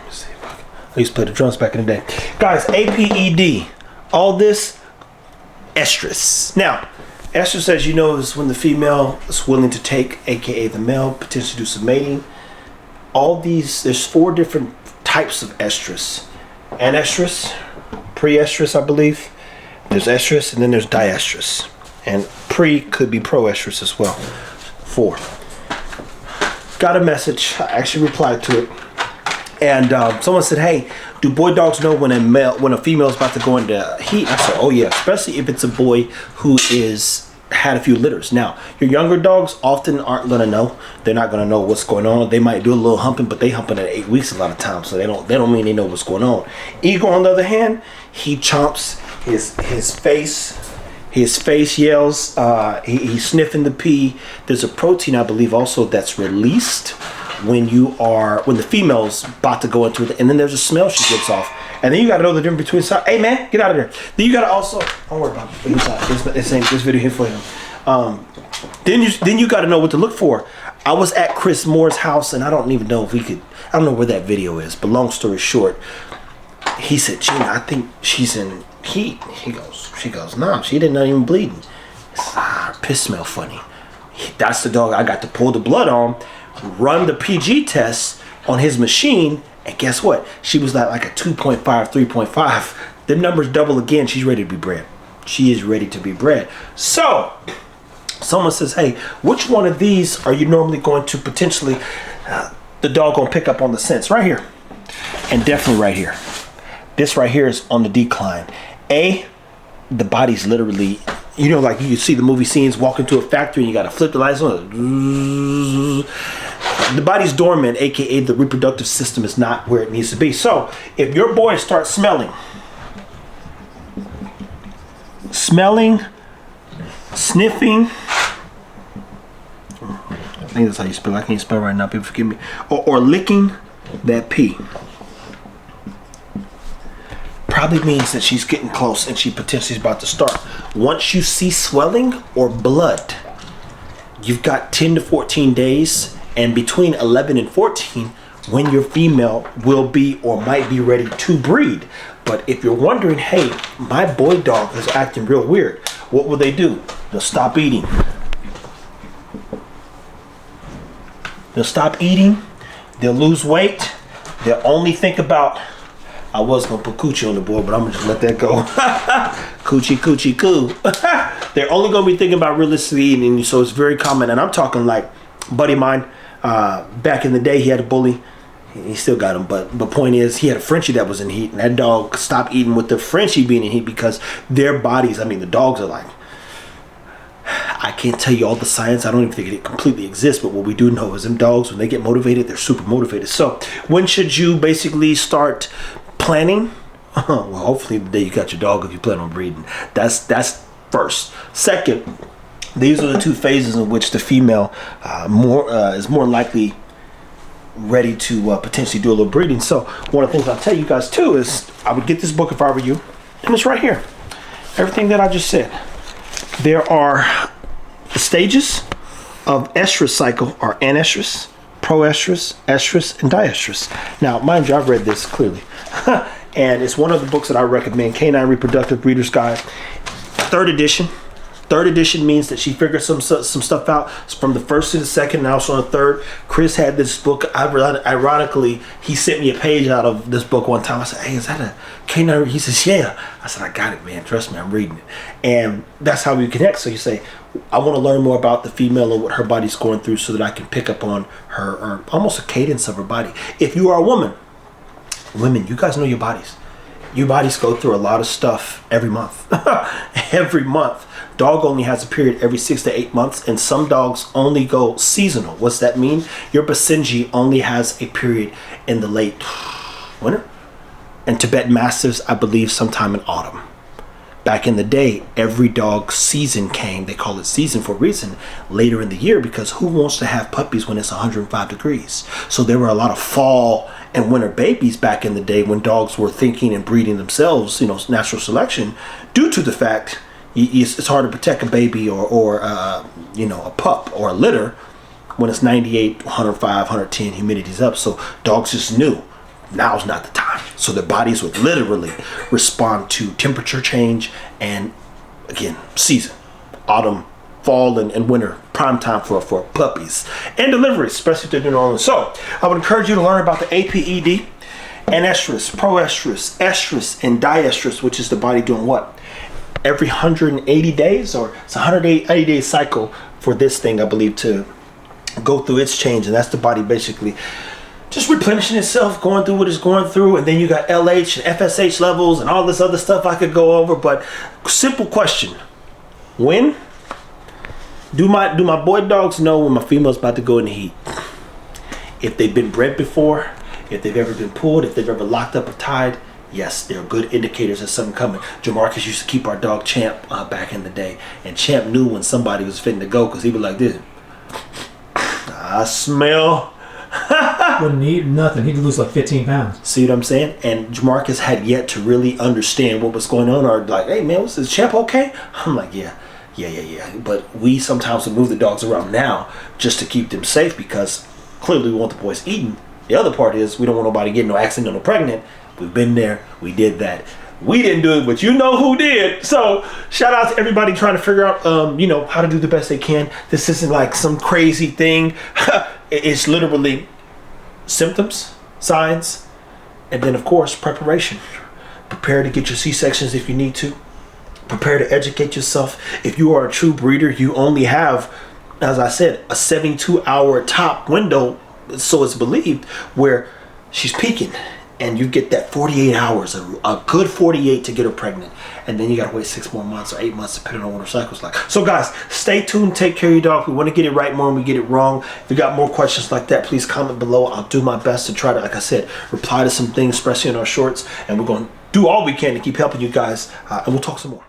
See if I used to play the drums back in the day. Guys, APED. All this estrus. Now, estrus, as you know, is when the female is willing to take, aka the male, potentially do some mating. All these, there's 4 different types of estrus. Anestrus, pre-estrus, I believe. There's estrus, and then there's diestrus. And pre could be pro-estrus as well. 4. Got a message. I actually replied to it. And someone said, hey, do boy dogs know when a female is about to go into heat? I said, oh yeah, especially if it's a boy who had a few litters. Now, your younger dogs often aren't gonna know. They're not gonna know what's going on. They might do a little humping, but they humping at 8 weeks a lot of times, so they don't mean they know what's going on. Eagle, on the other hand, he chomps his face yells. He's sniffing the pee. There's a protein, I believe, also that's released when the female's about to go into it, and then there's a smell she gives off, and then you got to know the difference between sound. Hey man, get out of there. Then you got to also, don't worry about it. This video here for him. Then you got to know what to look for. I was at Chris Moore's house, and I don't even know if I don't know where that video is, but long story short, he said, Gina, I think she's in heat. She goes, nah, she didn't even bleeding. Her piss smell funny. That's the dog I got to pull the blood on, run the PG test on his machine, and guess what? She was like a 2.5, 3.5. The numbers double again. She's ready to be bred. She is ready to be bred. So, someone says, hey, which one of these are you normally going to potentially, the dog gonna pick up on the scents? Right here. And definitely right here. This right here is on the decline. The body's literally, like you see the movie scenes, walk into a factory and you gotta flip the lights on. The body's dormant, aka the reproductive system is not where it needs to be. So if your boy starts smelling, sniffing, I think that's how you spell. I can't spell right now, people forgive me. Or licking that pee, probably means that she's getting close and she potentially is about to start. Once you see swelling or blood, you've got 10 to 14 days, and between 11 and 14 when your female will be or might be ready to breed. But if you're wondering, hey, my boy dog is acting real weird, what will they do? They'll stop eating. They'll lose weight. They'll only think about, I was gonna put coochie on the board, but I'm gonna just let that go. Coochie coo. They're only gonna be thinking about realistically eating, so it's very common. And I'm talking like buddy of mine, back in the day, he had a bully. He still got him, but the point is, he had a Frenchie that was in heat, and that dog stopped eating with the Frenchie being in heat because their bodies, the dogs are like, I can't tell you all the science. I don't even think it completely exists, but what we do know is them dogs, when they get motivated, they're super motivated. So when should you basically start planning? Well, hopefully the day you got your dog, if you plan on breeding. That's first. Second, these are the 2 phases in which the female is more likely ready to potentially do a little breeding. So one of the things I'll tell you guys too is I would get this book if I were you, and it's right here. Everything that I just said. There are the stages of estrus cycle are anestrus, proestrus, estrus, and diestrus. Now, mind you, I've read this clearly. And it's one of the books that I recommend, Canine Reproductive Breeder's Guide, 3rd edition. 3rd edition means that she figured some stuff out from the 1st to the 2nd, and also on the 3rd. Chris had this book. Ironically, he sent me a page out of this book one time. I said, hey, is that a canine? He says, yeah. I said, I got it, man. Trust me, I'm reading it. And that's how we connect. So you say, I want to learn more about the female and what her body's going through so that I can pick up on her, or almost a cadence of her body. If you are a woman, women, you guys know your bodies. Your bodies go through a lot of stuff every month. Every month. Dog only has a period every 6 to 8 months, and some dogs only go seasonal. What's that mean? Your Basenji only has a period in the late winter, and Tibetan Mastiffs, I believe, sometime in autumn. Back in the day, every dog season came, they call it season for a reason, later in the year, because who wants to have puppies when it's 105 degrees? So there were a lot of fall and winter babies back in the day when dogs were thinking and breeding themselves, natural selection, due to the fact It's hard to protect a baby or you know, a pup or a litter when it's 98, 105, 110, humidity's up. So dogs just knew now's not the time. So their bodies would literally respond to temperature change and, again, season, autumn, fall, and winter, prime time for puppies and deliveries, especially if they're doing all this. So I would encourage you to learn about the APED, anestrus, proestrus, estrus, and diestrus, which is the body doing what? Every 180 days, or it's a 180 day cycle for this thing, I believe, to go through its change. And that's the body basically just replenishing itself, going through what it's going through. And then you got LH and FSH levels and all this other stuff I could go over. But simple question: when do my boy dogs know when my female's about to go in the heat? If they've been bred before, if they've ever been pulled, if they've ever locked up or tied, yes, they're good indicators of something coming. Jamarcus used to keep our dog Champ back in the day, and Champ knew when somebody was fitting to go, because he was like this. I smell. Wouldn't eat nothing. He'd lose like 15 pounds. See what I'm saying? And Jamarcus had yet to really understand what was going on, or like, hey man, is Champ okay? I'm like, yeah. But we sometimes would move the dogs around now just to keep them safe, because clearly we want the boys eating. The other part is we don't want nobody getting no accidental pregnant. We've been there. We did that. We didn't do it, but you know who did. So shout out to everybody trying to figure out, you know, how to do the best they can. This isn't like some crazy thing. It's literally symptoms, signs, and then of course preparation. Prepare to get your C-sections if you need to. Prepare to educate yourself. If you are a true breeder, you only have, as I said, a 72-hour top window, so it's believed, where she's peaking. And you get that 48 hours, a good 48 to get her pregnant. And then you got to wait 6 more months or 8 months, depending on what her cycle's like. So guys, stay tuned. Take care of your dog. We want to get it right more than we get it wrong. If you got more questions like that, please comment below. I'll do my best to try to, like I said, reply to some things, especially in our shorts. And we're going to do all we can to keep helping you guys. And we'll talk some more.